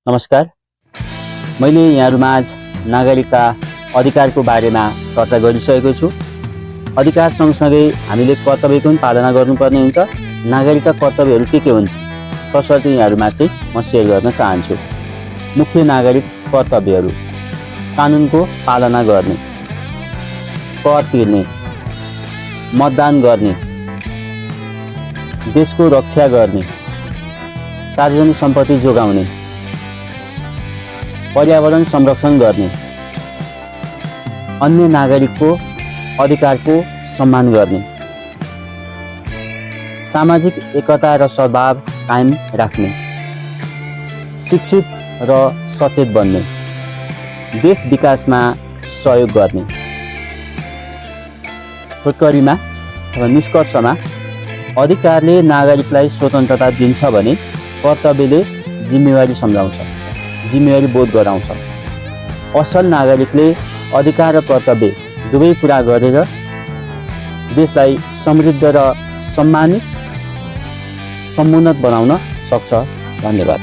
नमस्कार। मैले यहाँहरुमाझ नागरिकका अधिकारको बारेमा चर्चा गरिसकेको छु। अधिकार सँगसँगै हामीले कर्तव्यको पनि पालना गर्नुपर्ने हुन्छ। नागरिकका कर्तव्यहरू के हुन् तसर्थ यहाँहरुमा चाहिँ म शेयर गर्न चाहन्छु। मुख्य नागरिक कर्तव्यहरू: कानुनको पालना गर्ने, कर तिर्ने, मतदान गर्ने, देशको रक्षा गर्ने, सार्वजनिक सम्पत्ति जोगाउने, पर्यावरण संरक्षण गर्ने, अन्य नागरिकको अधिकारको सम्मान गर्ने, सामाजिक एकता र सद्भाव कायम राख्ने, शिक्षित र सचेत बन्ने, देश विकासमा सहयोग गर्ने। छोटकरीमा अथवा निष्कर्षमा, अधिकारले नागरिकलाई स्वतन्त्रता दिन्छ भने कर्तव्यले जिम्मेवारी सम्झाउँछ, जिम्मेवारी बोध गराउँछ। असल नागरिकले अधिकार र कर्तव्य दुवै पूरा गरेर देशलाई समृद्ध र सम्मानित समुन्नत बनाउन सक्छ। धन्यवाद।